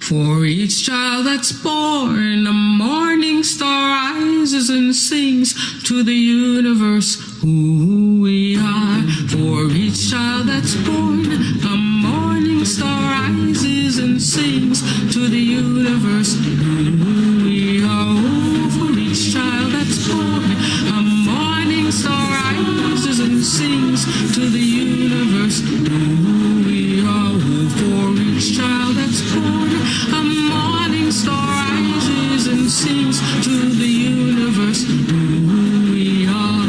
For each child that's born, a morning star rises and sings to the universe who we are. For each child that's born, a morning star rises and sings to the universe who we are. Oh, for each child that's born, a morning star rises and sings to the universe who we are. Oh, for each child that's born, a morning star rises and sings to the universe who we are.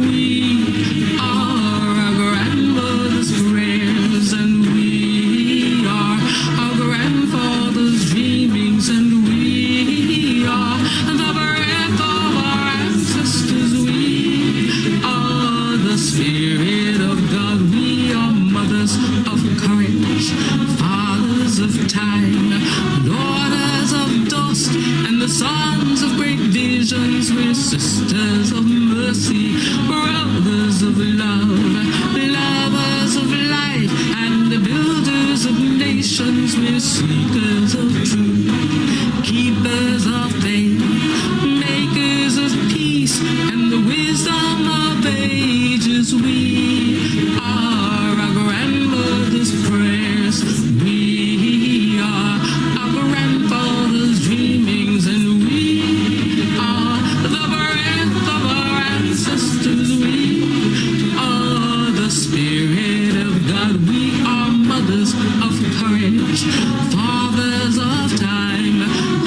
We are our grandmother's prayers, and we are our grandfather's dreamings, and we are the breath of our ancestors. We are the Spirit of God. We are mothers of courage, fathers of time, daughters of dust, and the sons of great visions. We're sisters of mercy, brothers of love, lovers of life, and the builders of nations. We're seekers of truth, keepers of faith, makers of peace, and the wisdom of ages. We are our grandmother's prayers. We are our grandfather's dreamings, and we are the breath of our ancestors. We are the Spirit of God. We are mothers of courage, fathers of time,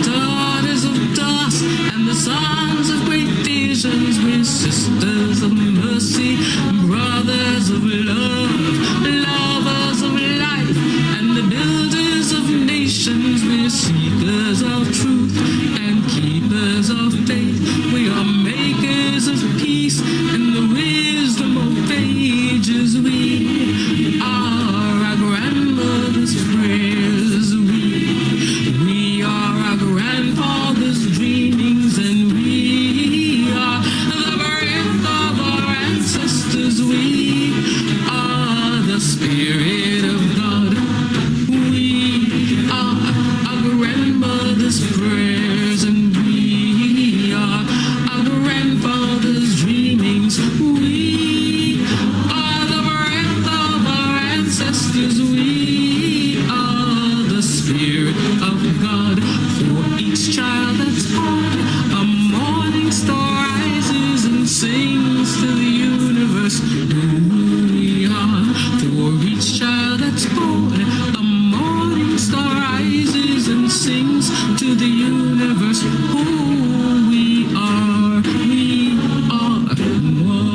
daughters of dust, and the sons of great visions. We're sisters of mercy, brothers of love, lovers of life, and the builders of nations. We're seekers of truth and keepers of faith. We are makers of peace and the wisdom of ages. We are our grandmother's prayers. We are our grandfather's dreamings, and we are the breath of our ancestors. We are the Spirit of God. We are our grandmother's prayers, and we are our grandfather's dreamings. We are the breath of our ancestors. We are the Spirit of God. For each child that's born, a morning star rises and sings to the universe who we are. For each child that's born, a morning star rises and sings to the universe who we are. We are one.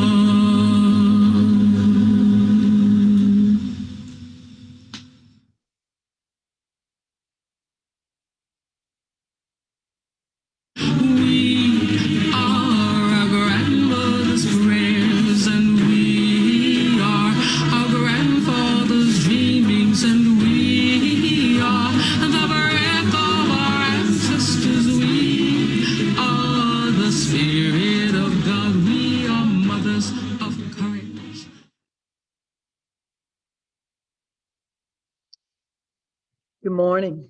We are our grandmother's prayers, and we are our grandfather's dreamings, and we are the breath of our ancestors. We are the Spirit of God. We are mothers of courage. Good morning.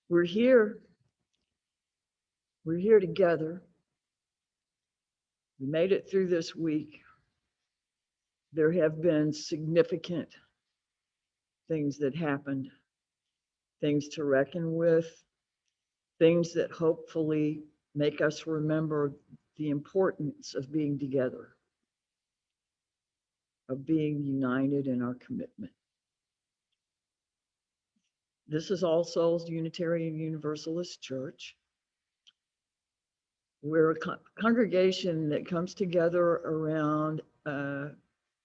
We're here. We're here together. We made it through this week. There have been significant things that happened, things to reckon with, things that hopefully make us remember the importance of being together, of being united in our commitment. This is All Souls Unitarian Universalist Church. We're a congregation that comes together around a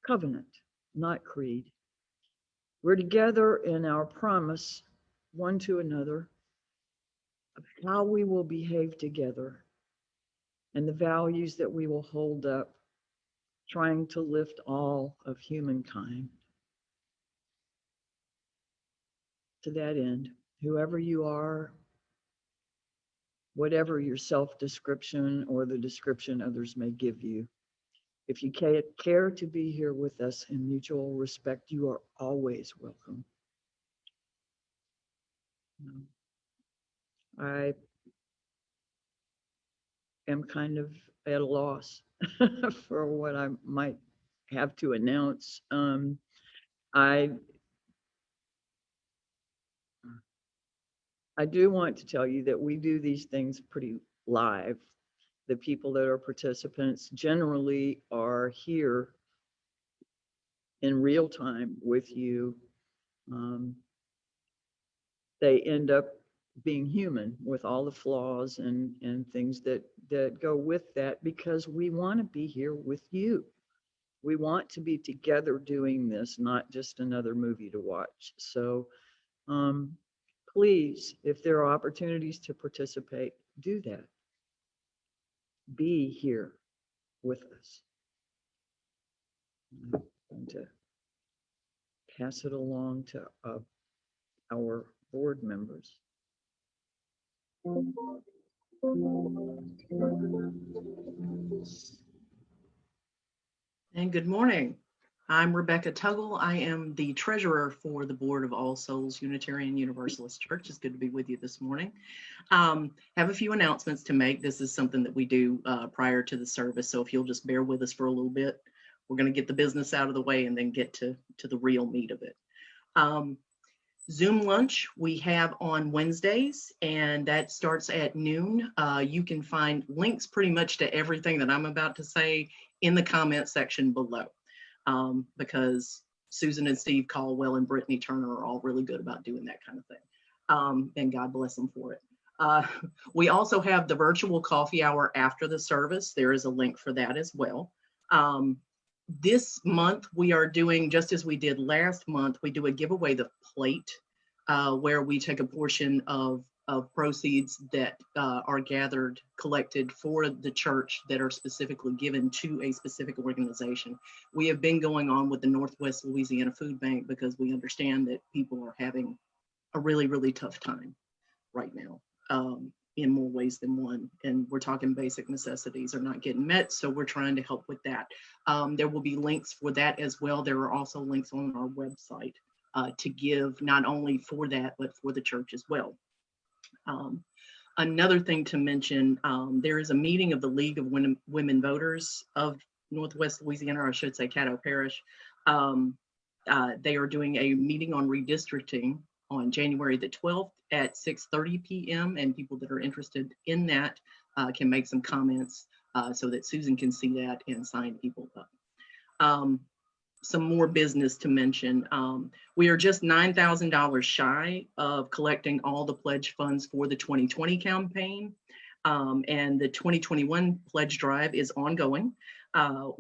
covenant, not creed. We're together in our promise one to another of how we will behave together and the values that we will hold up, trying to lift all of humankind. To that end, whoever you are, whatever your self-description or the description others may give you, if you care to be here with us in mutual respect, you are always welcome. I am kind of at a loss for what I might have to announce. I I do want to tell you that we do these things pretty live. The people that are participants generally are here in real time with you. Um, they end up being human with all the flaws and things that go with that, because we want to be here with you. We want to be together doing this, not just another movie to watch. So um, please, if there are opportunities to participate, do that. Be here with us. I'm going to pass it along to our board members. And good morning. I'm Rebecca Tuggle. I am the treasurer for the Board of All Souls Unitarian Universalist Church. It's good to be with you this morning. Have a few announcements to make. This is something that we do prior to the service, so if you'll just bear with us for a little bit, we're going to get the business out of the way and then get to the real meat of it. Zoom lunch we have on Wednesdays, and that starts at noon. You can find links pretty much to everything that I'm about to say in the comment section below, because Susan and Steve Caldwell and Brittany Turner are all really good about doing that kind of thing, and God bless them for it. We also have the virtual coffee hour after the service. There is a link for that as well. This month we are doing, just as we did last month, we do a giveaway the plate, where we take a portion of proceeds that are collected for the church that are specifically given to a specific organization. We have been going on with the Northwest Louisiana Food Bank because we understand that people are having a really, really tough time right now, in more ways than one. And we're talking basic necessities are not getting met, so we're trying to help with that. There will be links for that as well. There are also links on our website to give, not only for that, but for the church as well. Another thing to mention, there is a meeting of the League of Women Voters of Northwest Louisiana, or I should say Caddo Parish. They are doing a meeting on redistricting on January the 12th at 6:30 p.m. and people that are interested in that can make some comments so that Susan can see that and sign people up. Some more business to mention. We are just $9,000 shy of collecting all the pledge funds for the 2020 campaign. And the 2021 pledge drive is ongoing.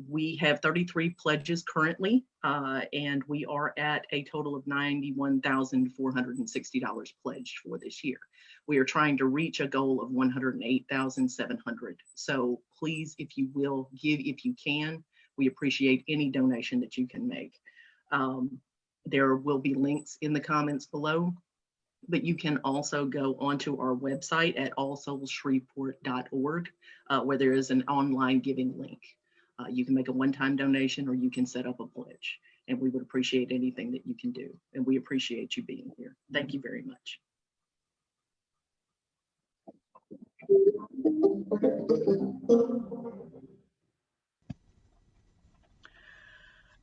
We have 33 pledges currently, and we are at a total of $91,460 pledged for this year. We are trying to reach a goal of $108,700. So please, if you will, give if you can. We appreciate any donation that you can make. There will be links in the comments below, but you can also go onto our website at allsoulshreveport.org, where there is an online giving link. You can make a one-time donation or you can set up a pledge, and we would appreciate anything that you can do. And we appreciate you being here. Thank you very much.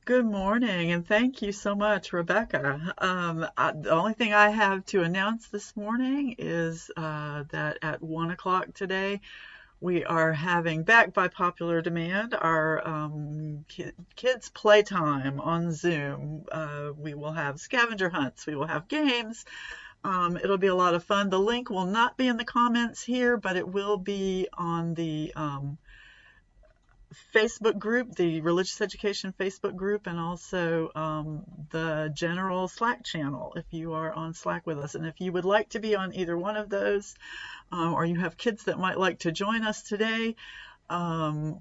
Good morning, and thank you so much, Rebecca. The only thing I have to announce this morning is that at 1 o'clock today, we are having, back by popular demand, our kids' playtime on Zoom. We will have scavenger hunts, we will have games. It'll be a lot of fun. The link will not be in the comments here, but it will be on the Facebook group, the Religious Education Facebook group, and also the general Slack channel if you are on Slack with us. And if you would like to be on either one of those, or you have kids that might like to join us today,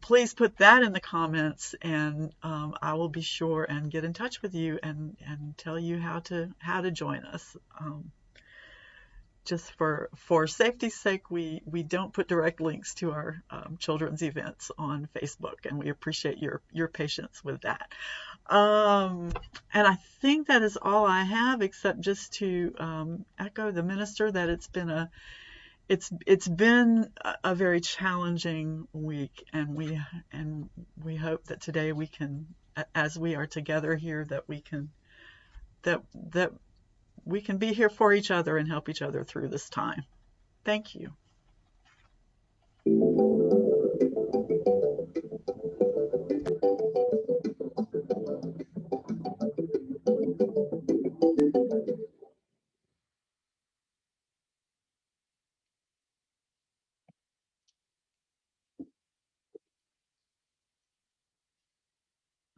please put that in the comments, and I will be sure and get in touch with you and tell you how to join us. Just for safety's sake, we don't put direct links to our children's events on Facebook, and we appreciate your patience with that. And I think that is all I have, except just to echo the minister that it's been a very challenging week, and we hope that today we can, as we are together here, that we can that we can be here for each other and help each other through this time. Thank you.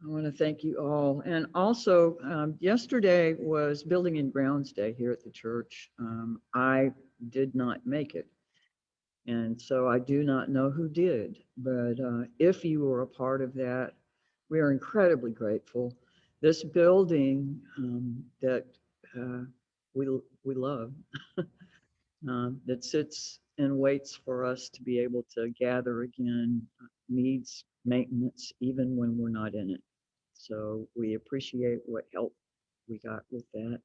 I want to thank you all. And also, yesterday was Building and Grounds Day here at the church. I did not make it. And so I do not know who did. But if you were a part of that, we are incredibly grateful. This building that we love, that sits and waits for us to be able to gather again, needs maintenance even when we're not in it. So we appreciate what help we got with that.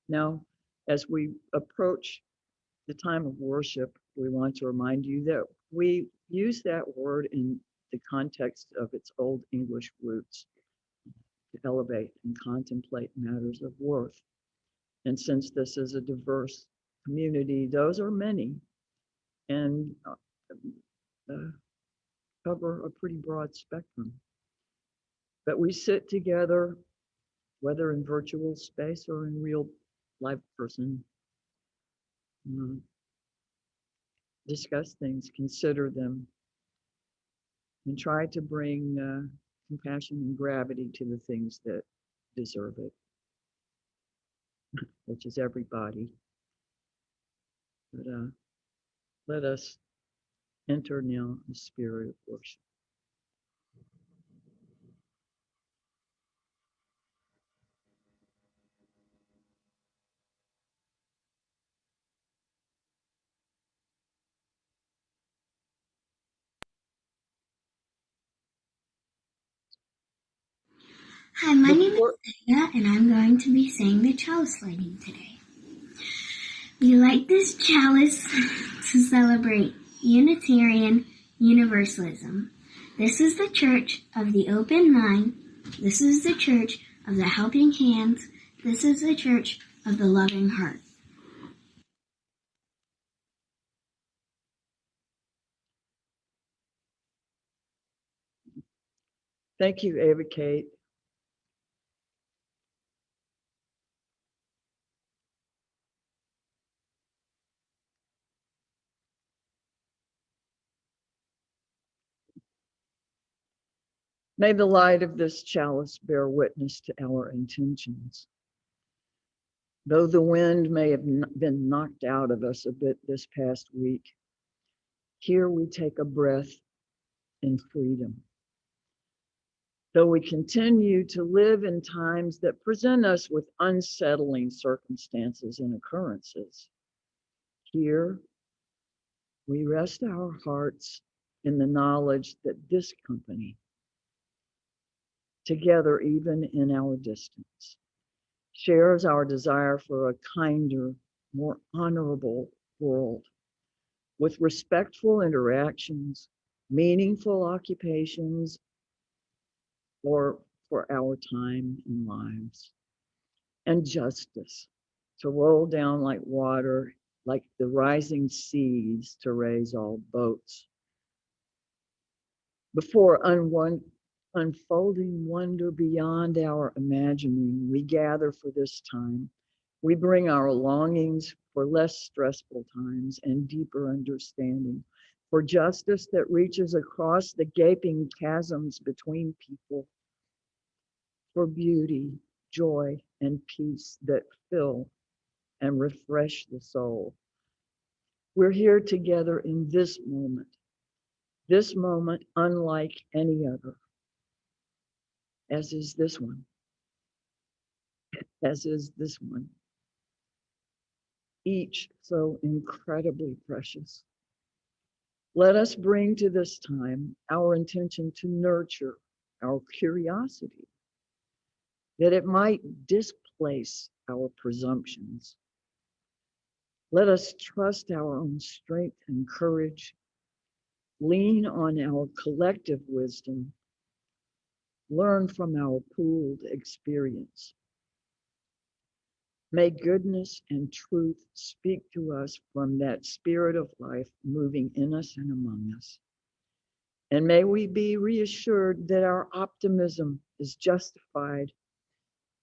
Now, as we approach the time of worship, we want to remind you that we use that word in the context of its Old English roots to elevate and contemplate matters of worth. And since this is a diverse community, those are many and cover a pretty broad spectrum. But we sit together, whether in virtual space or in real live person, discuss things, consider them, and try to bring compassion and gravity to the things that deserve it, which is everybody. But let us enter now the spirit of worship. Hi, my name is Saya, and I'm going to be saying the chalice lighting today. We light this chalice to celebrate Unitarian Universalism. This is the Church of the Open Mind. This is the Church of the Helping Hands. This is the Church of the Loving Heart. Thank you, Ava Kate. May the light of this chalice bear witness to our intentions. Though the wind may have been knocked out of us a bit this past week, here we take a breath in freedom. Though we continue to live in times that present us with unsettling circumstances and occurrences, here we rest our hearts in the knowledge that this company, together even in our distance, shares our desire for a kinder, more honorable world with respectful interactions, meaningful occupations, or for our time and lives, and justice to roll down like water, like the rising seas to raise all boats. Before unfolding wonder beyond our imagining, we gather for this time. We bring our longings for less stressful times and deeper understanding, for justice that reaches across the gaping chasms between people, for beauty, joy, and peace that fill and refresh the soul. We're here together in this moment unlike any other, as is this one, as is this one, each so incredibly precious. Let us bring to this time our intention to nurture our curiosity, that it might displace our presumptions. Let us trust our own strength and courage, lean on our collective wisdom, learn from our pooled experience. May goodness and truth speak to us from that spirit of life moving in us and among us. And may we be reassured that our optimism is justified,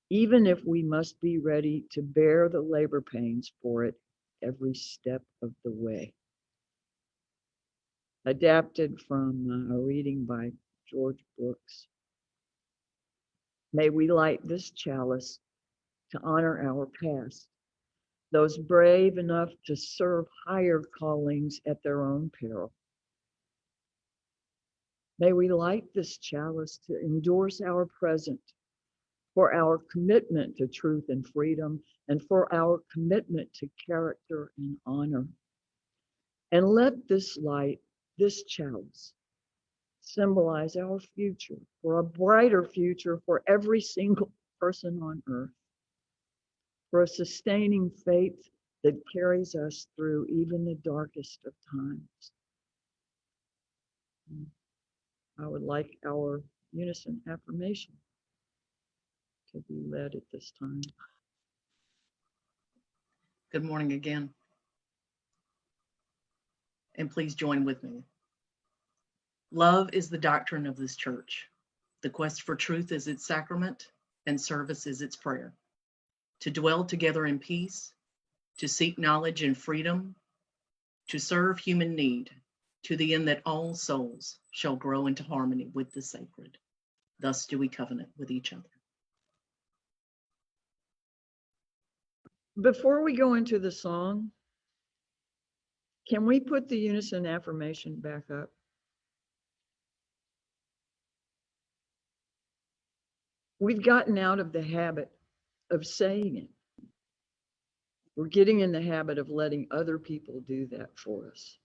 even if we must be ready to bear the labor pains for it every step of the way. Adapted from a reading by George Brooks. May we light this chalice to honor our past, those brave enough to serve higher callings at their own peril. May we light this chalice to endorse our present, for our commitment to truth and freedom, and for our commitment to character and honor. And let this light, this chalice, symbolize our future, for a brighter future for every single person on earth, for a sustaining faith that carries us through even the darkest of times. I would like our unison affirmation to be led at this time. Good morning again. And please join with me. Love is the doctrine of this church. The quest for truth is its sacrament, and service is its prayer. To dwell together in peace, to seek knowledge and freedom, to serve human need, to the end that all souls shall grow into harmony with the sacred. Thus do we covenant with each other. Before we go into the song, can we put the unison affirmation back up? We've gotten out of the habit of saying it. We're getting in the habit of letting other people do that for us.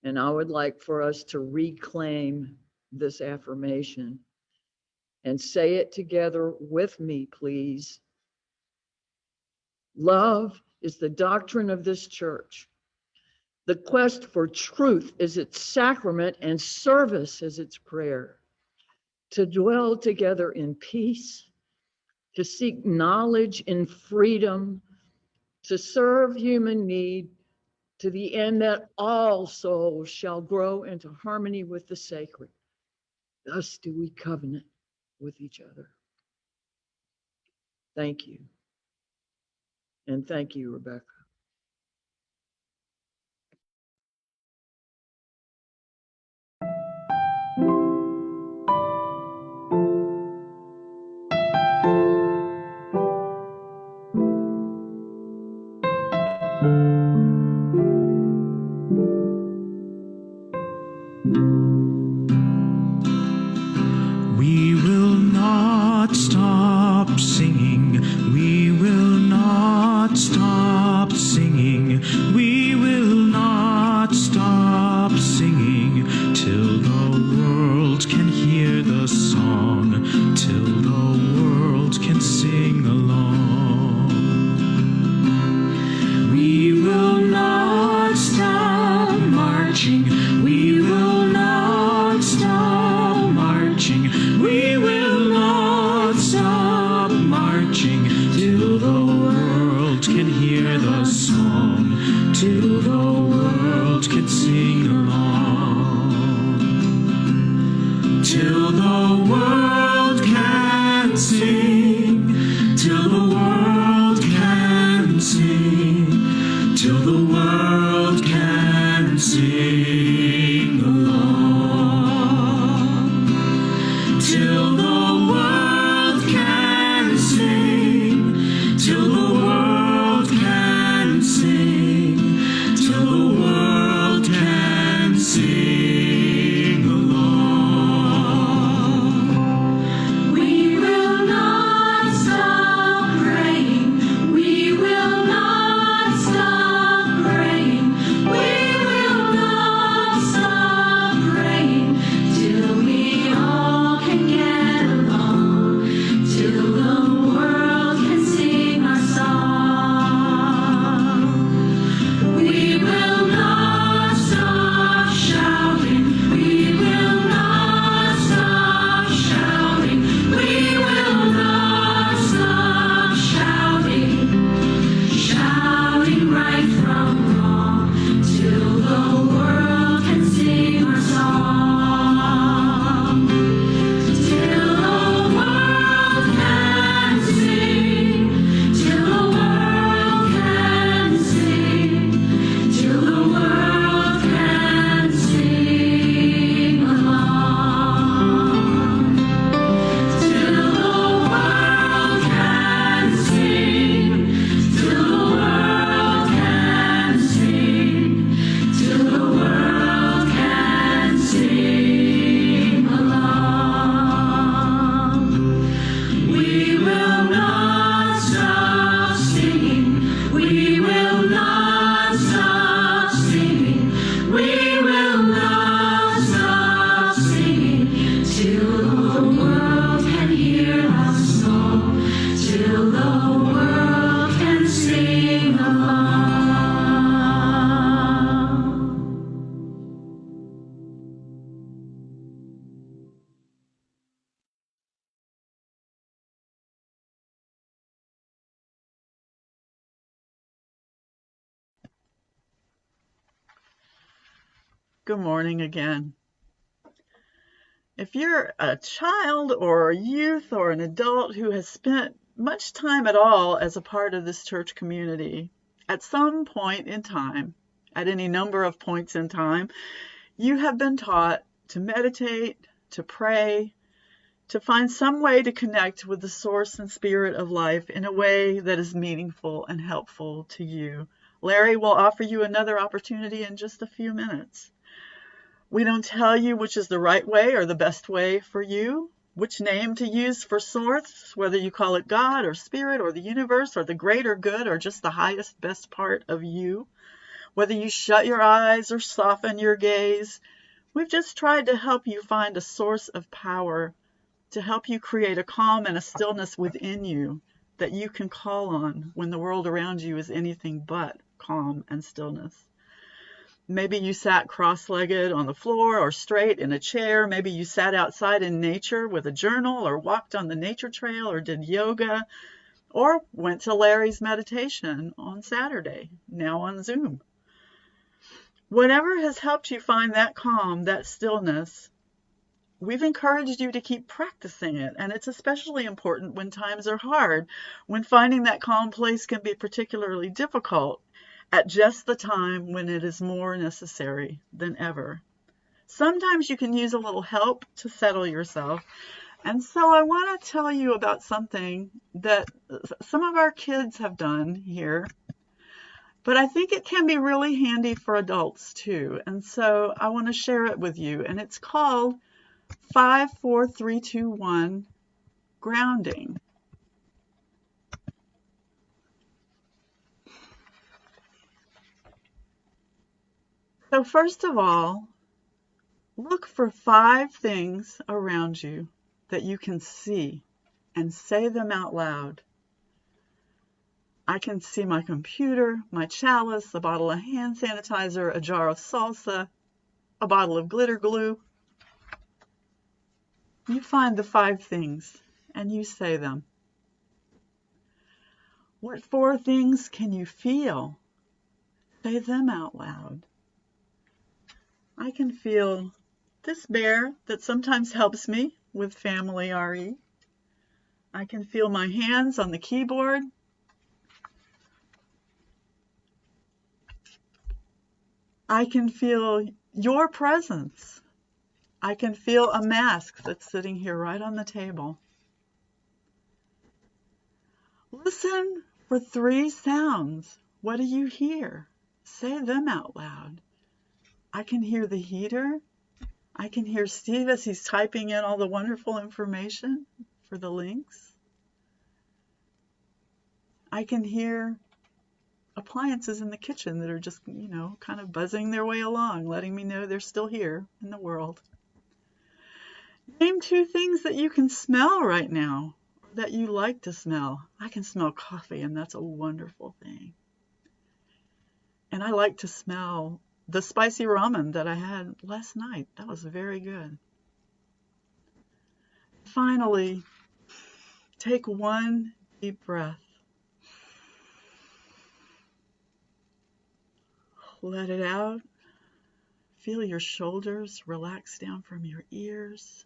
And I would like for us to reclaim this affirmation and say it together with me, please. Love is the doctrine of this church. The quest for truth is its sacrament, and service is its prayer. To dwell together in peace, to seek knowledge in freedom, to serve human need, to the end that all souls shall grow into harmony with the sacred. Thus do we covenant with each other. Thank you. And thank you, Rebecca. We will not stop singing. We will not stop singing. We will not stop singing till the world can hear the song, till the world can sing along. We will not stop marching. We will not stop marching. We will not stop marching. Good morning again. If you're a child or a youth or an adult who has spent much time at all as a part of this church community, at some point in time, at any number of points in time, you have been taught to meditate, to pray, to find some way to connect with the source and spirit of life in a way that is meaningful and helpful to you. Larry will offer you another opportunity in just a few minutes. We don't tell you which is the right way or the best way for you, which name to use for source, whether you call it God or spirit or the universe or the greater good or just the highest, best part of you, whether you shut your eyes or soften your gaze. We've just tried to help you find a source of power to help you create a calm and a stillness within you that you can call on when the world around you is anything but calm and stillness. Maybe you sat cross-legged on the floor or straight in a chair. Maybe you sat outside in nature with a journal or walked on the nature trail or did yoga or went to Larry's meditation on Saturday, now on Zoom. Whatever has helped you find that calm, that stillness, we've encouraged you to keep practicing it, and it's especially important when times are hard, when finding that calm place can be particularly difficult at just the time when it is more necessary than ever. Sometimes you can use a little help to settle yourself, and so I want to tell you about something that some of our kids have done here, but I think it can be really handy for adults too, and so I want to share it with you, and it's called 5, 4, 3, 2, 1 grounding. So first of all, look for 5 things around you that you can see and say them out loud. I can see my computer, my chalice, a bottle of hand sanitizer, a jar of salsa, a bottle of glitter glue. You find the 5 things and you say them. What 4 things can you feel? Say them out loud. I can feel this bear that sometimes helps me with family RE. I can feel my hands on the keyboard. I can feel your presence. I can feel a mask that's sitting here right on the table. Listen for 3 sounds. What do you hear? Say them out loud. I can hear the heater. I can hear Steve as he's typing in all the wonderful information for the links. I can hear appliances in the kitchen that are just, kind of buzzing their way along, letting me know they're still here in the world. Name 2 things that you can smell right now, that you like to smell. I can smell coffee, and that's a wonderful thing. And I like to smell the spicy ramen that I had last night. That was very good. Finally, take 1 deep breath. Let it out. Feel your shoulders relax down from your ears.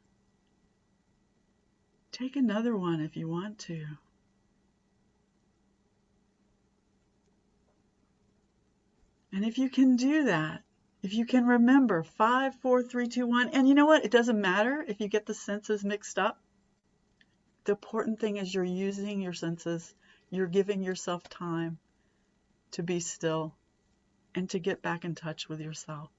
Take another one if you want to. And if you can do that, if you can remember 5, 4, 3, 2, 1, and you know what? It doesn't matter if you get the senses mixed up. The important thing is you're using your senses. You're giving yourself time to be still and to get back in touch with yourself.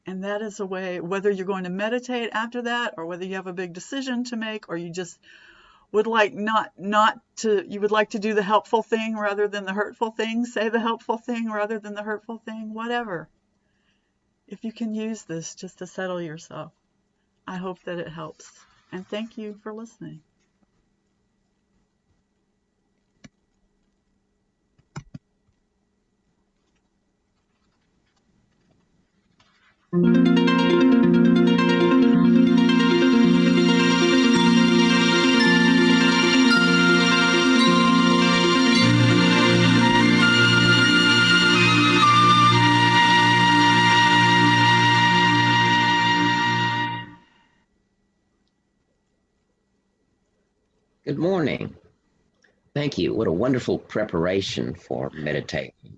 And that is a way, whether you're going to meditate after that, or whether you have a big decision to make, or you just would like you would like to do the helpful thing rather than the hurtful thing, say the helpful thing rather than the hurtful thing, whatever. If you can use this just to settle yourself, I hope that it helps. And thank you for listening. Good morning. Thank you. What a wonderful preparation for meditation.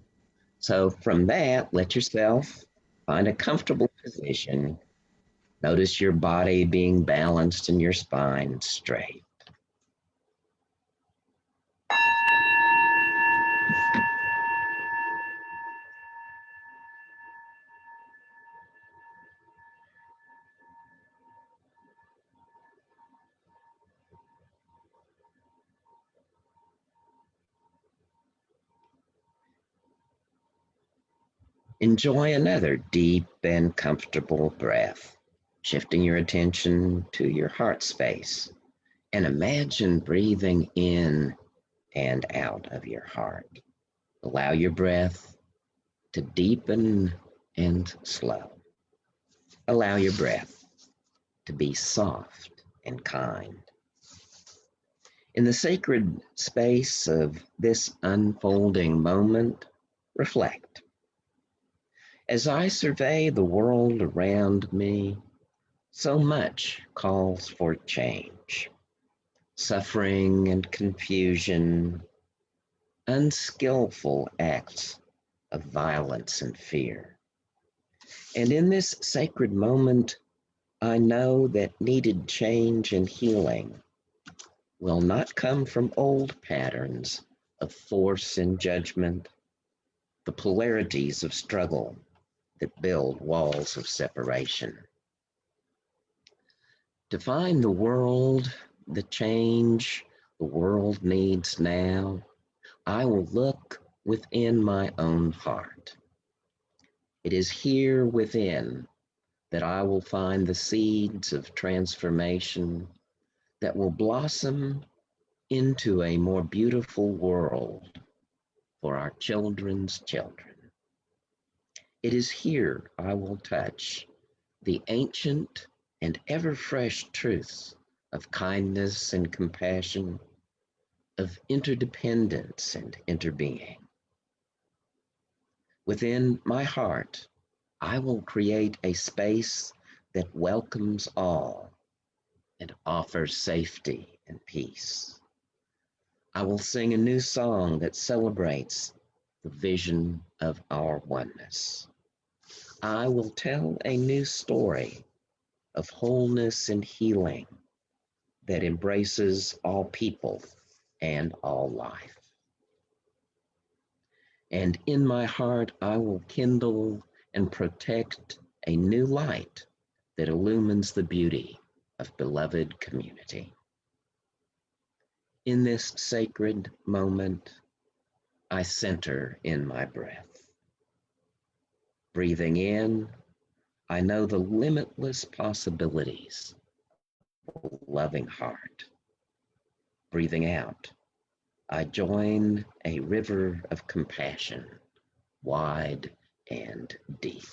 So, from that, let yourself find a comfortable position. Notice your body being balanced and your spine straight. Enjoy another deep and comfortable breath, shifting your attention to your heart space. And imagine breathing in and out of your heart. Allow your breath to deepen and slow. Allow your breath to be soft and kind. In the sacred space of this unfolding moment, reflect. As I survey the world around me, so much calls for change. Suffering and confusion, unskillful acts of violence and fear. And in this sacred moment, I know that needed change and healing will not come from old patterns of force and judgment, the polarities of struggle that build walls of separation. To find the world, the change the world needs now, I will look within my own heart. It is here within that I will find the seeds of transformation that will blossom into a more beautiful world for our children's children. It is here I will touch the ancient and ever fresh truths of kindness and compassion, of interdependence and interbeing. Within my heart, I will create a space that welcomes all and offers safety and peace. I will sing a new song that celebrates the vision of our oneness. I will tell a new story of wholeness and healing that embraces all people and all life. And in my heart, I will kindle and protect a new light that illumines the beauty of beloved community. In this sacred moment, I center in my breath. Breathing in, I know the limitless possibilities of a loving heart. Breathing out, I join a river of compassion, wide and deep.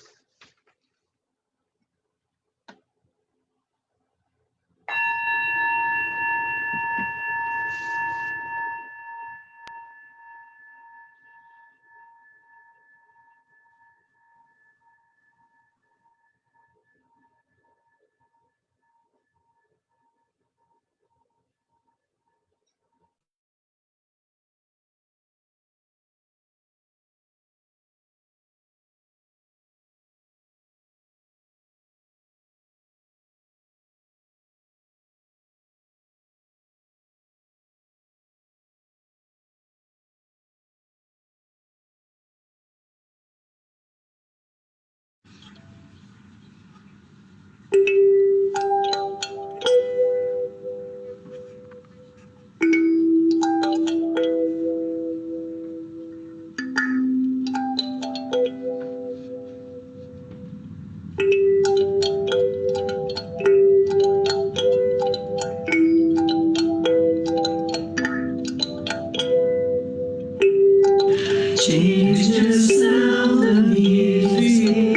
Change the sound of music.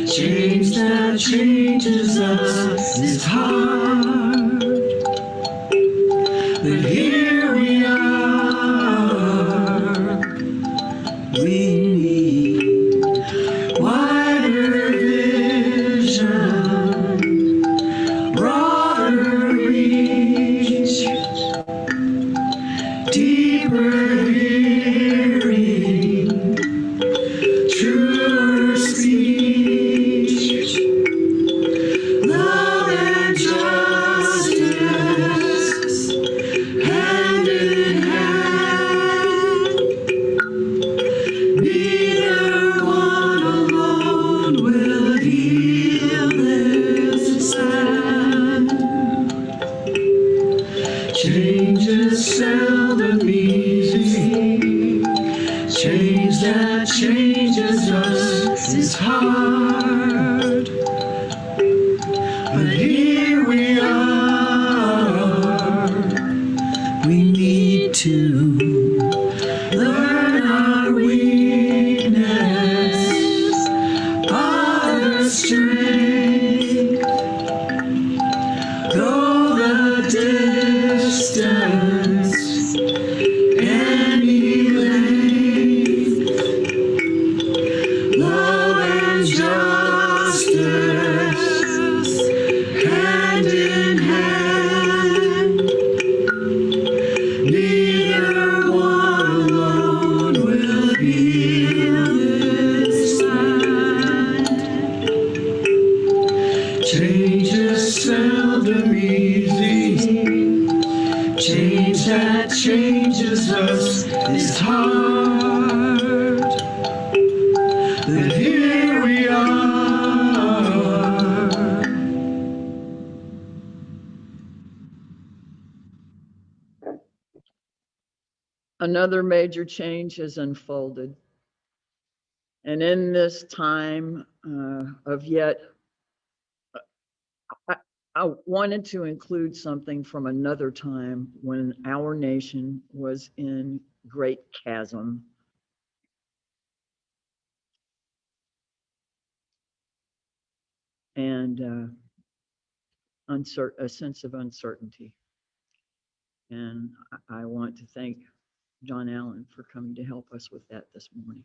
Change that changes us is hard. But here we are. We need wider vision, broader reach. Change is seldom easy. Change that changes us is hard. But here we are. We need to learn our weakness, our strength. Go the distance, any length. Love and justice, hand in hand. Neither one alone will heal this land. Change is seldom easy. Change that changes us is hard. But here we are. Another major change has unfolded. And in this time of yet, I wanted to include something from another time when our nation was in great chasm. And a sense of uncertainty. And I want to thank John Allen for coming to help us with that this morning.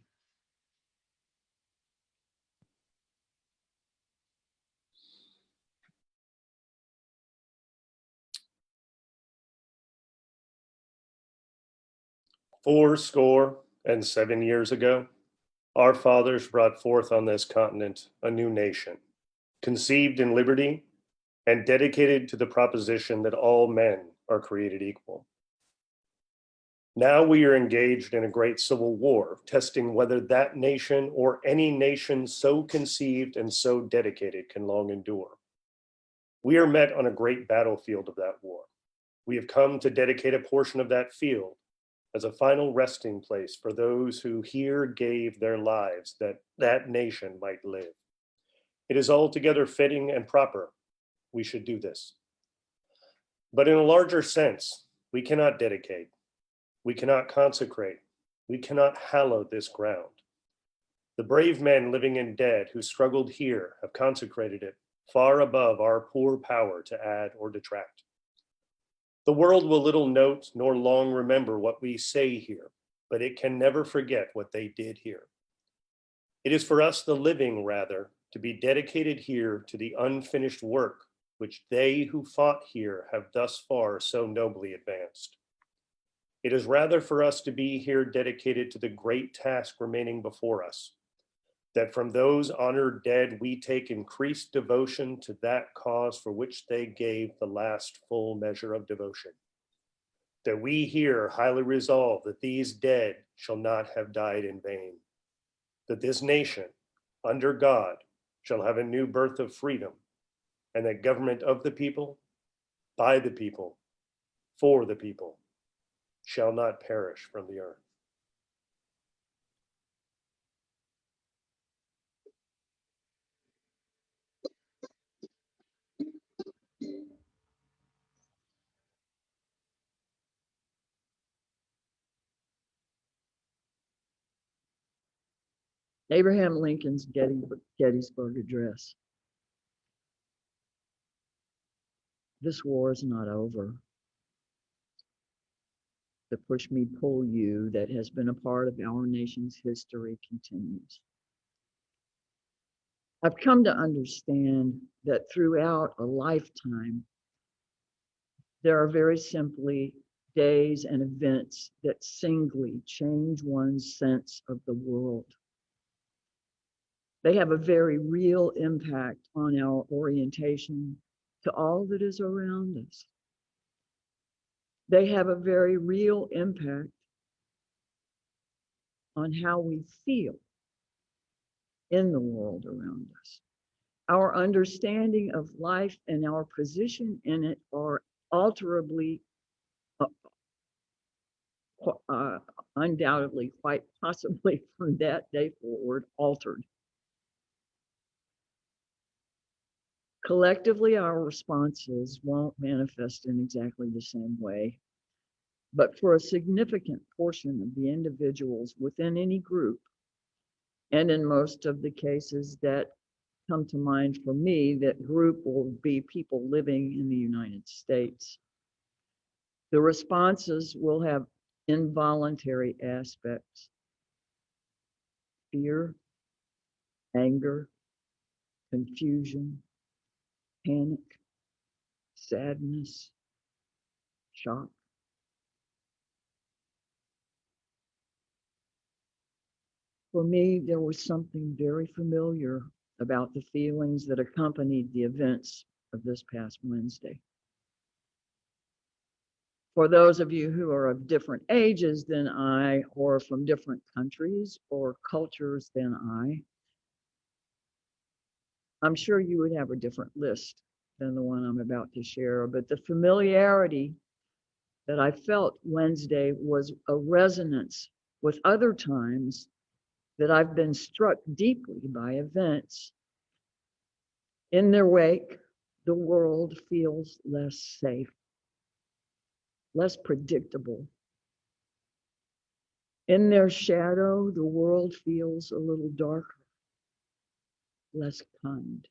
Fourscore and 7 years ago, our fathers brought forth on this continent a new nation, conceived in liberty and dedicated to the proposition that all men are created equal. Now we are engaged in a great civil war, testing whether that nation or any nation so conceived and so dedicated can long endure. We are met on a great battlefield of that war. We have come to dedicate a portion of that field as a final resting place for those who here gave their lives that that nation might live. It is altogether fitting and proper we should do this. But in a larger sense, we cannot dedicate, we cannot consecrate, we cannot hallow this ground. The brave men living and dead who struggled here have consecrated it far above our poor power to add or detract. The world will little note nor long remember what we say here, but it can never forget what they did here. It is for us, the living, rather, to be dedicated here to the unfinished work which they who fought here have thus far so nobly advanced. It is rather for us to be here dedicated to the great task remaining before us, that from those honored dead we take increased devotion to that cause for which they gave the last full measure of devotion. That we here highly resolve that these dead shall not have died in vain. That this nation, under God, shall have a new birth of freedom, and that government of the people, by the people, for the people, shall not perish from the earth. Abraham Lincoln's Gettysburg Address. This war is not over. The push me, pull you that has been a part of our nation's history continues. I've come to understand that throughout a lifetime, there are very simply days and events that singly change one's sense of the world. They have a very real impact on our orientation to all that is around us. They have a very real impact on how we feel in the world around us. Our understanding of life and our position in it are alterably undoubtedly, quite possibly from that day forward, altered. Collectively, our responses won't manifest in exactly the same way, but for a significant portion of the individuals within any group, and in most of the cases that come to mind for me, that group will be people living in the United States. The responses will have involuntary aspects: fear, anger, confusion, panic, sadness, shock. For me, there was something very familiar about the feelings that accompanied the events of this past Wednesday. For those of you who are of different ages than I, or from different countries or cultures than I'm sure you would have a different list than the one I'm about to share, but the familiarity that I felt Wednesday was a resonance with other times that I've been struck deeply by events. In their wake, the world feels less safe, less predictable. In their shadow, the world feels a little darker, less kind.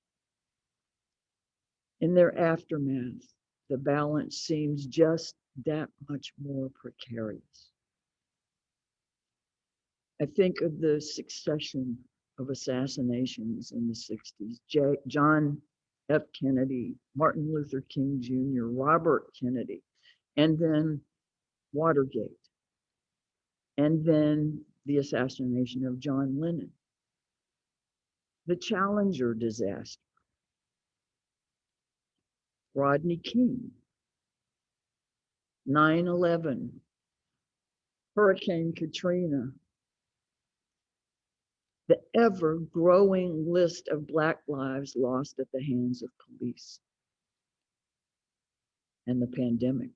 In their aftermath, the balance seems just that much more precarious. I think of the succession of assassinations in the 60s. John F. Kennedy, Martin Luther King Jr., Robert Kennedy, and then Watergate, and then the assassination of John Lennon, the Challenger disaster, Rodney King, 9/11, Hurricane Katrina, the ever-growing list of Black lives lost at the hands of police, and the pandemic.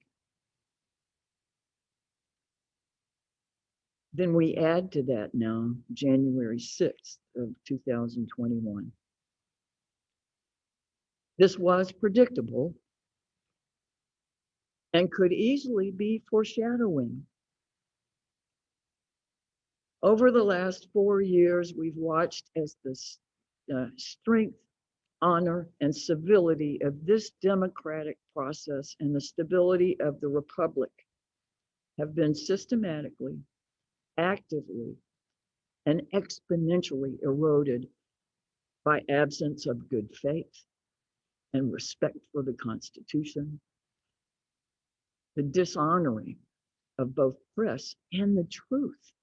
Then we add to that now January 6th of 2021. This was predictable and could easily be foreshadowing. Over the last 4 years, we've watched as the strength, honor, and civility of this democratic process and the stability of the republic have been systematically, actively, and exponentially eroded by absence of good faith and respect for the Constitution, the dishonoring of both press and the truth.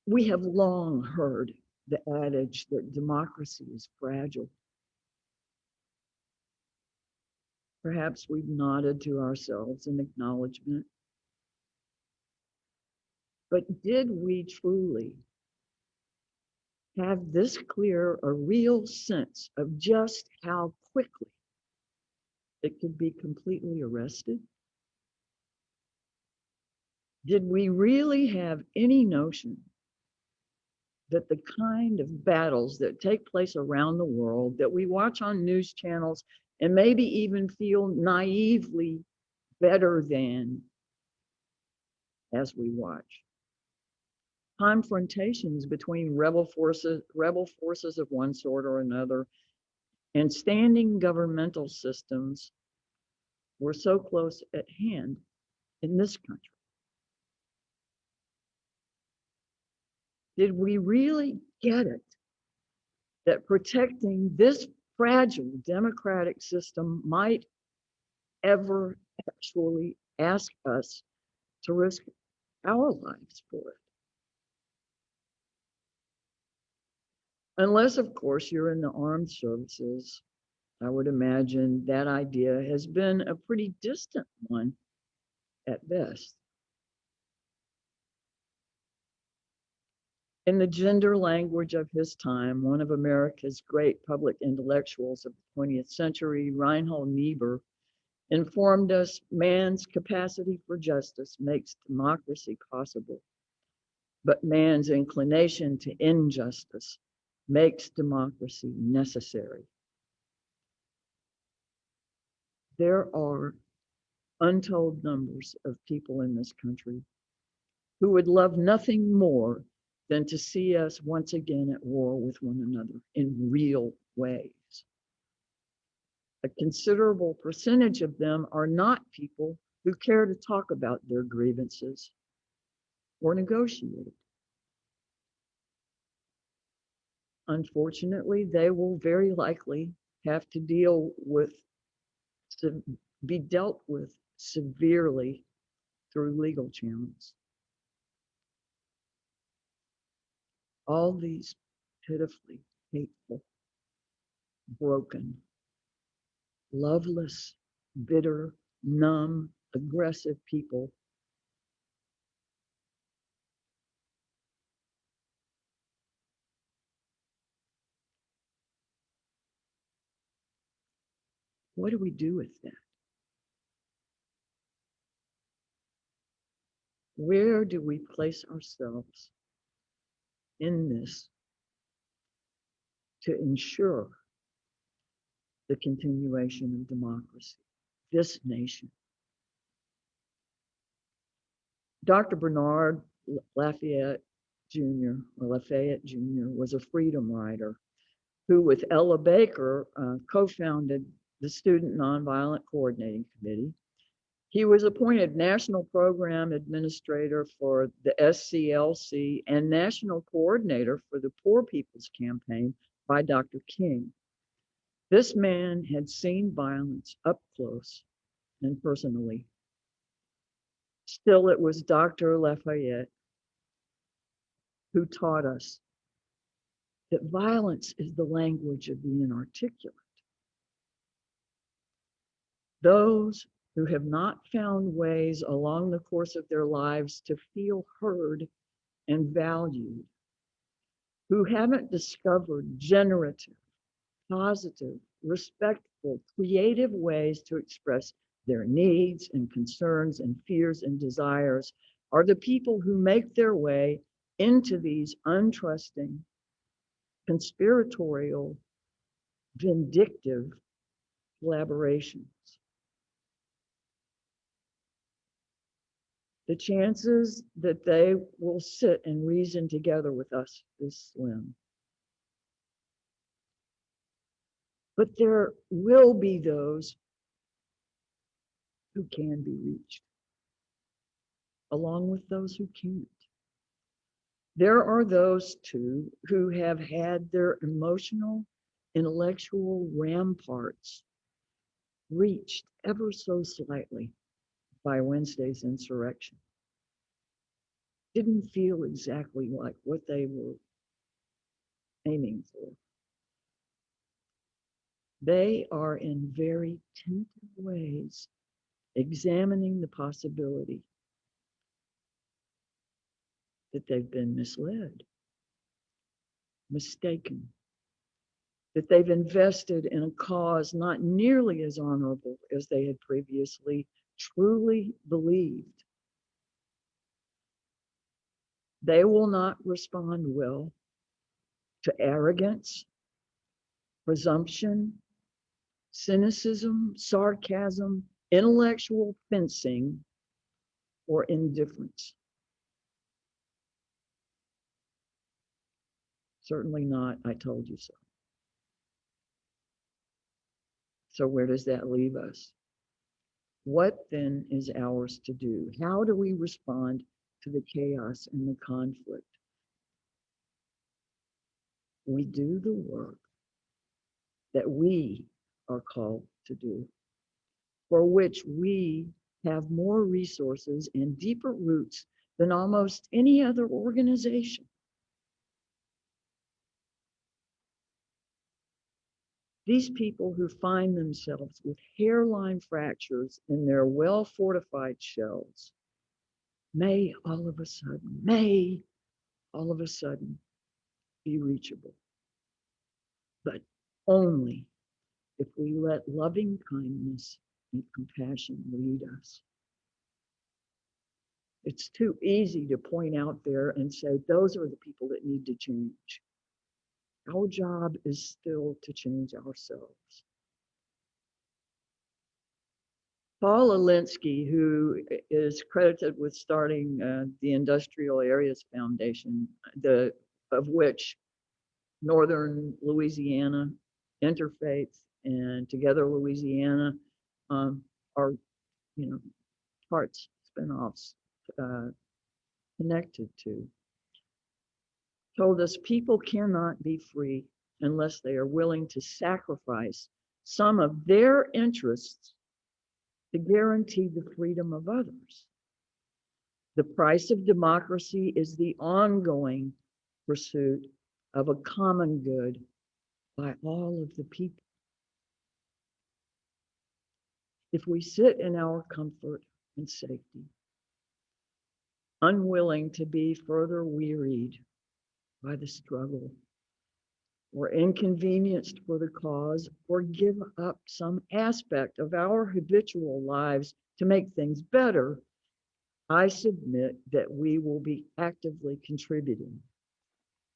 We have long heard the adage that democracy is fragile. Perhaps we've nodded to ourselves in acknowledgement. But did we truly have this clear a real sense of just how quickly it could be completely arrested? Did we really have any notion that the kind of battles that take place around the world that we watch on news channels and maybe even feel naively better than as we watch, confrontations between rebel forces of one sort or another and standing governmental systems were so close at hand in this country? Did we really get it that protecting this fragile democratic system might ever actually ask us to risk our lives for it? Unless, of course, you're in the armed services, I would imagine that idea has been a pretty distant one at best. In the gender language of his time, one of America's great public intellectuals of the 20th century, Reinhold Niebuhr, informed us man's capacity for justice makes democracy possible, but man's inclination to injustice makes democracy necessary. There are untold numbers of people in this country who would love nothing more than to see us once again at war with one another in real ways. A considerable percentage of them are not people who care to talk about their grievances or negotiate. Unfortunately, they will very likely have to be dealt with severely through legal channels. All these pitifully hateful, broken, loveless, bitter, numb, aggressive people what do we do with that? Where do we place ourselves in this to ensure the continuation of democracy, this nation? Dr. Bernard Lafayette Jr. was a freedom rider who, with Ella Baker, co-founded the Student Nonviolent Coordinating Committee. He was appointed National Program Administrator for the SCLC and National Coordinator for the Poor People's Campaign by Dr. King. This man had seen violence up close and personally. Still, it was Dr. Lafayette who taught us that violence is the language of the inarticulate. Those who have not found ways along the course of their lives to feel heard and valued, who haven't discovered generative, positive, respectful, creative ways to express their needs and concerns and fears and desires, are the people who make their way into these untrusting, conspiratorial, vindictive collaborations. The chances that they will sit and reason together with us is slim. But there will be those who can be reached, along with those who can't. There are those too who have had their emotional, intellectual ramparts reached ever so slightly by Wednesday's insurrection. Didn't feel exactly like what they were aiming for. They are in very tentative ways examining the possibility that they've been misled, mistaken, that they've invested in a cause not nearly as honorable as they had previously truly believed. They will not respond well to arrogance, presumption, cynicism, sarcasm, intellectual fencing, or indifference. Certainly not, I told you so. So where does that leave us? What then is ours to do? How do we respond to the chaos and the conflict? We do the work that we are called to do, for which we have more resources and deeper roots than almost any other organization. These people who find themselves with hairline fractures in their well-fortified shells may all of a sudden be reachable, but only if we let loving kindness and compassion lead us. It's too easy to point out there and say, those are the people that need to change. Our job is still to change ourselves. Paul Alinsky, who is credited with starting the Industrial Areas Foundation, of which Northern Louisiana, Interfaith, and Together Louisiana are, parts, spinoffs connected to, told us people cannot be free unless they are willing to sacrifice some of their interests to guarantee the freedom of others. The price of democracy is the ongoing pursuit of a common good by all of the people. If we sit in our comfort and safety, unwilling to be further wearied by the struggle, or inconvenienced for the cause, or give up some aspect of our habitual lives to make things better, I submit that we will be actively contributing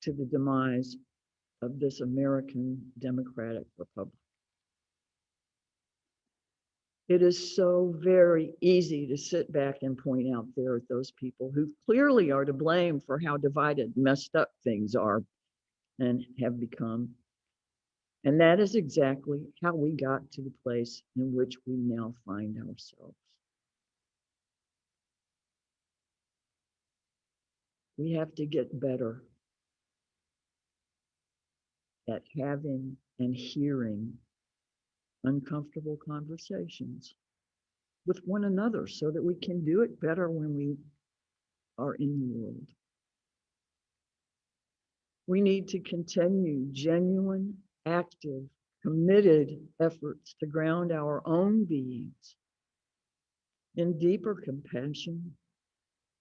to the demise of this American democratic republic. It is so very easy to sit back and point out there at those people who clearly are to blame for how divided, messed up things are and have become. And that is exactly how we got to the place in which we now find ourselves. We have to get better at having and hearing uncomfortable conversations with one another so that we can do it better when we are in the world. We need to continue genuine, active, committed efforts to ground our own beings in deeper compassion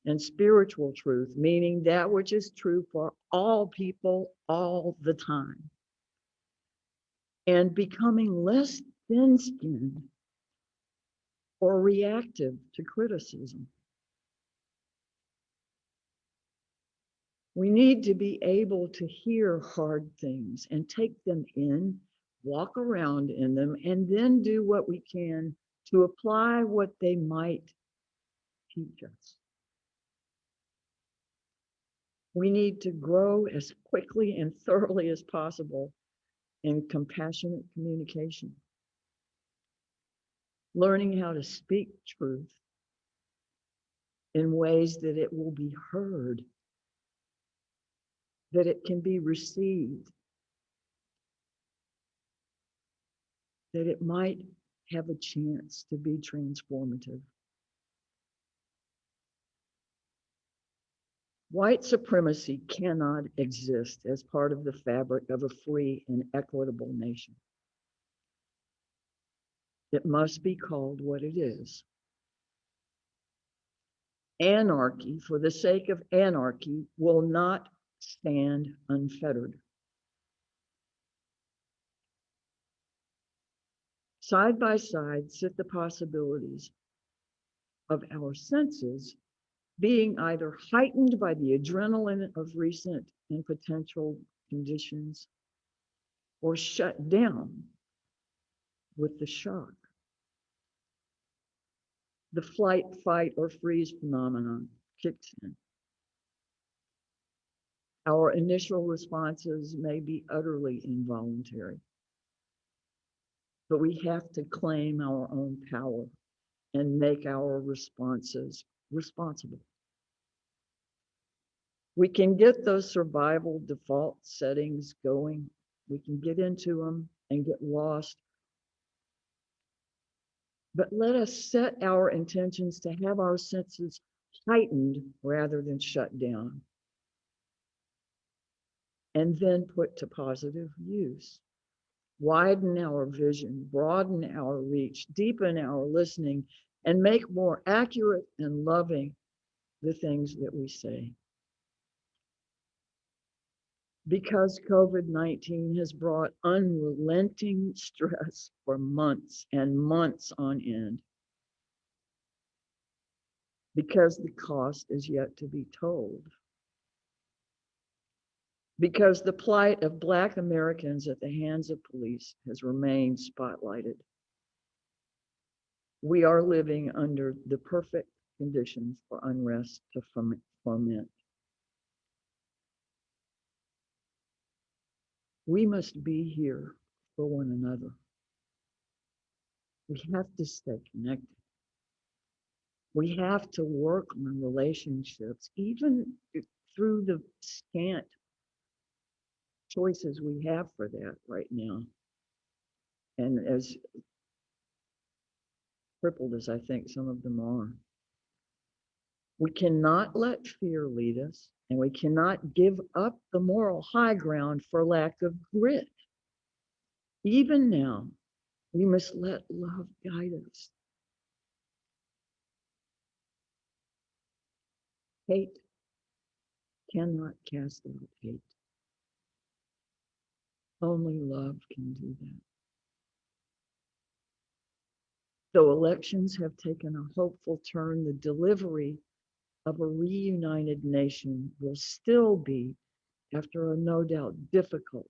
and spiritual truth, meaning that which is true for all people all the time, and becoming less thin-skinned or reactive to criticism. We need to be able to hear hard things and take them in, walk around in them, and then do what we can to apply what they might teach us. We need to grow as quickly and thoroughly as possible in compassionate communication, learning how to speak truth in ways that it will be heard, that it can be received, that it might have a chance to be transformative. White supremacy cannot exist as part of the fabric of a free and equitable nation. It must be called what it is. Anarchy, for the sake of anarchy, will not stand unfettered. Side by side sit the possibilities of our senses being either heightened by the adrenaline of recent and potential conditions or shut down with the shock. The flight, fight, or freeze phenomenon kicks in. Our initial responses may be utterly involuntary, but we have to claim our own power and make our responses responsible. We can get those survival default settings going. We can get into them and get lost. But let us set our intentions to have our senses heightened rather than shut down, and then put to positive use. Widen our vision, broaden our reach, deepen our listening, and make more accurate and loving the things that we say. because COVID-19 has brought unrelenting stress for months and months on end, because the cost is yet to be told, because the plight of Black Americans at the hands of police has remained spotlighted. We are living under the perfect conditions for unrest to foment. We must be here for one another. We have to stay connected. We have to work on relationships, even through the scant choices we have for that right now. And as crippled as I think some of them are, we cannot let fear lead us, and we cannot give up the moral high ground for lack of grit. Even now, we must let love guide us. Hate cannot cast out hate. Only love can do that. Though elections have taken a hopeful turn, the delivery of a reunited nation will still be, after a no doubt difficult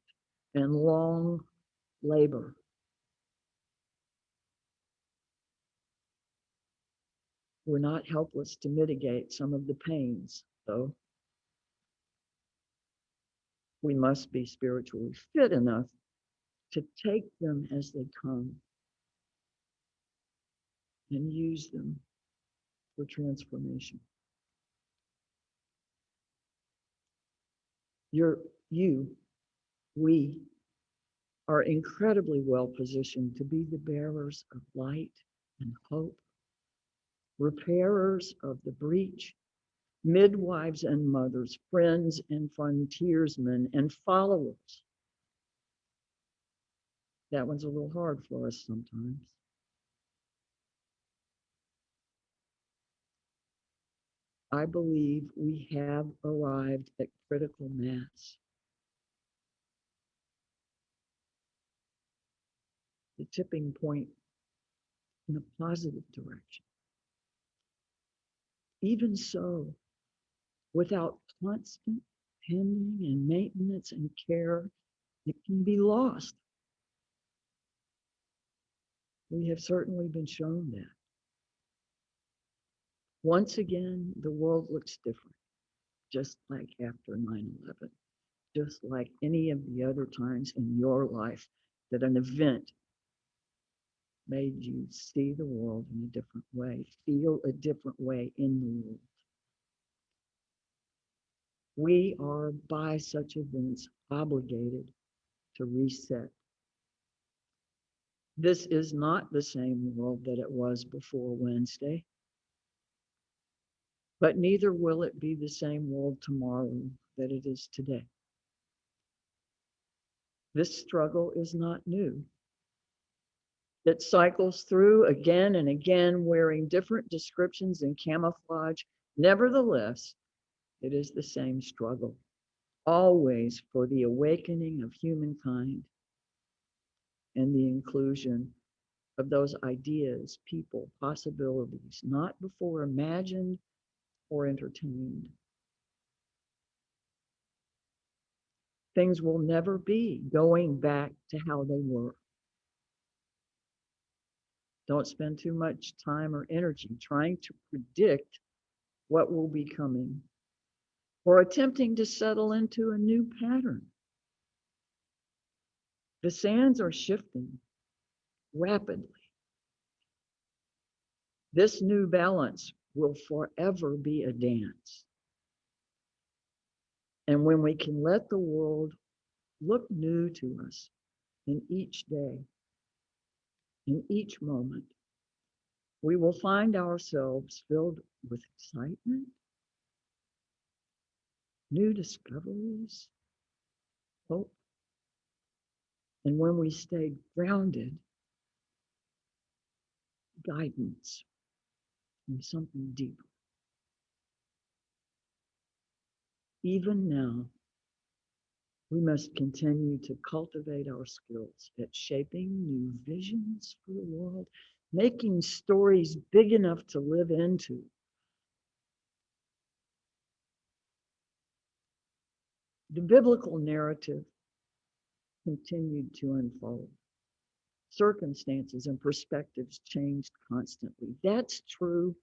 and long labor. We're not helpless to mitigate some of the pains, though. We must be spiritually fit enough to take them as they come and use them for transformation. We are incredibly well positioned to be the bearers of light and hope, repairers of the breach, midwives and mothers, friends and frontiersmen, and followers. That one's a little hard for us sometimes. I believe we have arrived at critical mass. The tipping point in a positive direction. Even so, without constant tending and maintenance and care, it can be lost. We have certainly been shown that. Once again, the world looks different, just like after 9/11, just like any of the other times in your life that an event made you see the world in a different way, feel a different way in the world. We are, by such events, obligated to reset. This is not the same world that it was before Wednesday, but neither will it be the same world tomorrow that it is today. This struggle is not new. It cycles through again and again, wearing different descriptions and camouflage. Nevertheless, it is the same struggle, always for the awakening of humankind and the inclusion of those ideas, people, possibilities, not before imagined or entertained. Things will never be going back to how they were. Don't spend too much time or energy trying to predict what will be coming or attempting to settle into a new pattern. The sands are shifting rapidly. This new balance will forever be a dance. And when we can let the world look new to us in each day, in each moment, we will find ourselves filled with excitement, new discoveries, hope. And when we stay grounded, guidance from something deeper. Even now, We must continue to cultivate our skills at shaping new visions for the world, making stories big enough to live into. The biblical narrative continued to unfold. Circumstances and perspectives changed constantly. That's true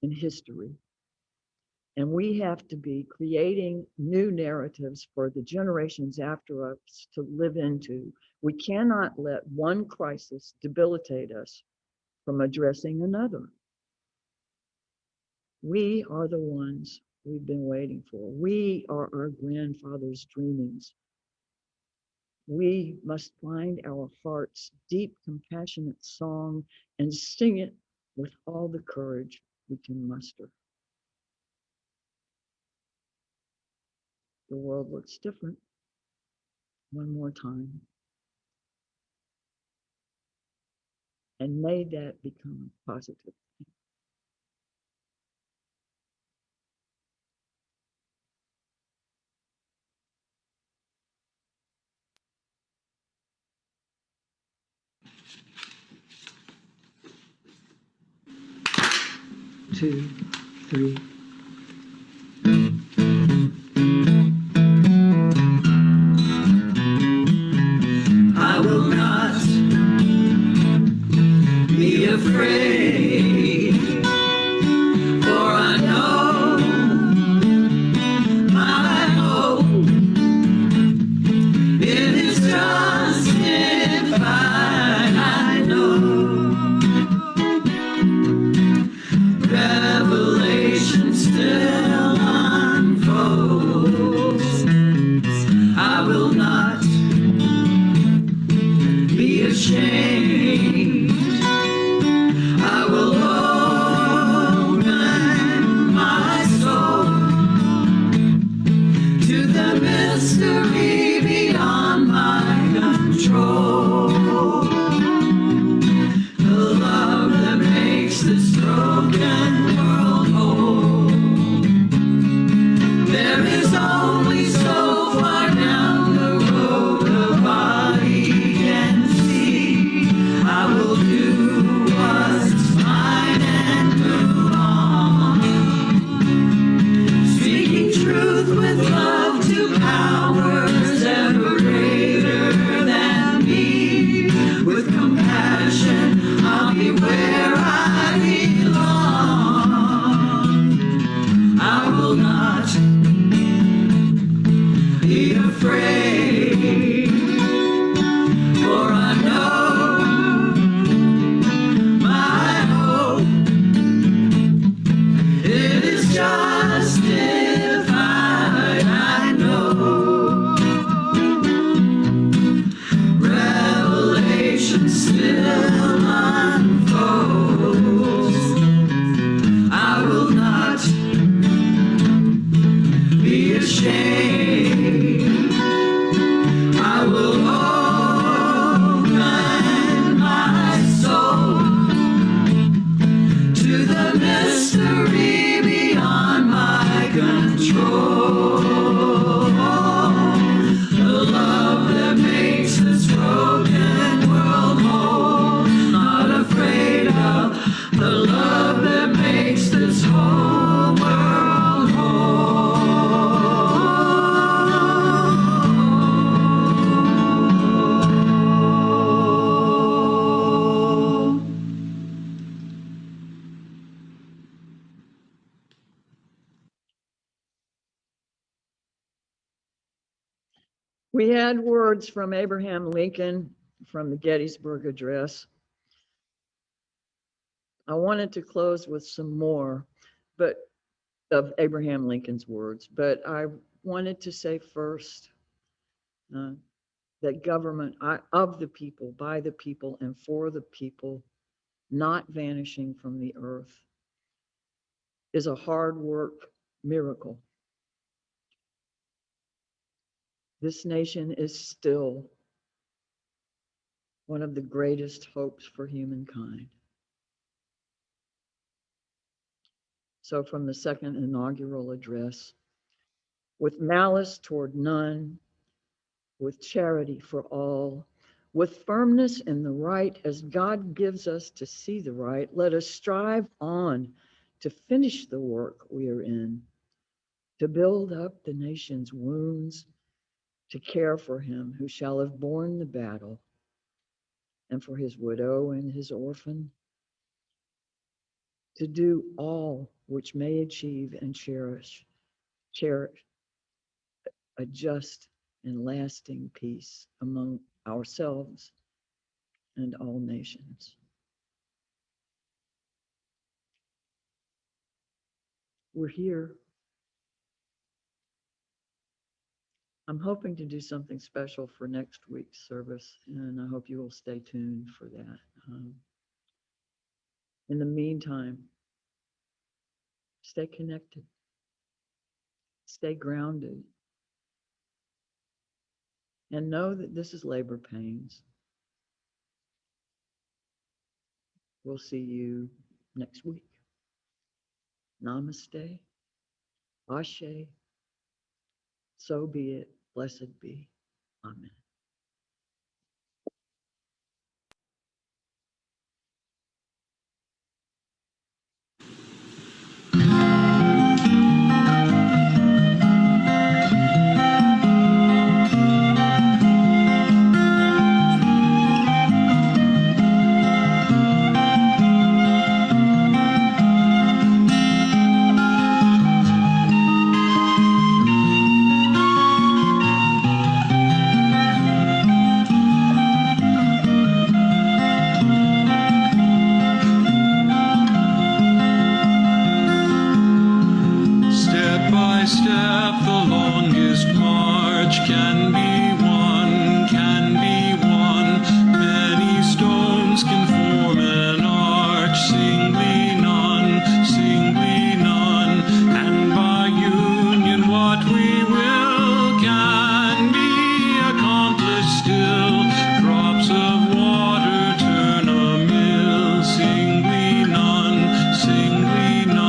in history. And we have to be creating new narratives for the generations after us to live into. We cannot let one crisis debilitate us from addressing another. We are the ones we've been waiting for. We are our grandfather's dreamings. We must find our heart's deep, compassionate song and sing it with all the courage we can muster. The world looks different. One more time. And may that become positive. 2, 3. I will not be afraid, for I know my hope, it is justified. I know revelation still unfolds. I will not be ashamed. I will open my soul to the mystery beyond my control. The love that makes this broken world whole. There is only so far down the road a body can see. I will do what's mine and move on, speaking truth with love to powers ever greater than me. With compassion, I'll be where I belong. I will not be afraid, for I know my hope, it is justified. I know revelation still unfolds. I will not be ashamed. I will open my soul to the mystery beyond my control. The love that makes this broken world whole. Not afraid of the love that makes this whole world whole. We had words from Abraham Lincoln from the Gettysburg Address. I wanted to close with some more, but of Abraham Lincoln's words, but I wanted to say first that government of the people, by the people, and for the people, not vanishing from the earth, is a hard work miracle. This nation is still one of the greatest hopes for humankind. So from the second inaugural address, with malice toward none, with charity for all, with firmness in the right as God gives us to see the right. Let us strive on to finish the work we are in, to build up the nation's wounds, to care for him who shall have borne the battle, and for his widow and his orphan, to do all which may achieve and cherish a just and lasting peace among ourselves and all nations. We're here. I'm hoping to do something special for next week's service, and I hope you will stay tuned for that. In the meantime, stay connected, stay grounded, and know that this is labor pains. We'll see you next week. Namaste. Ashe. So be it. Blessed be. Amen. Step by step, the longest march can be won, can be won. Many stones can form an arch, singly none, singly none. And by union, what we will can be accomplished still. Drops of water turn a mill, singly none, singly none.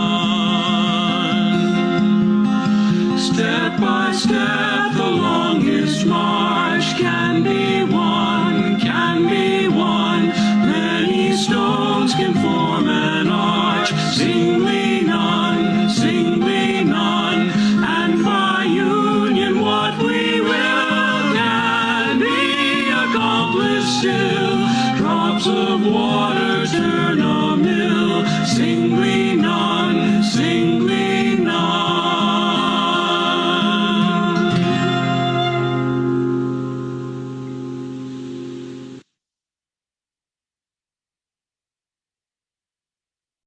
Step by step, the longest march can be won, can be won. Many stones can form an arch, singly none, singly none. And by union, what we will can be accomplished still. Drops of water turn a mill, singly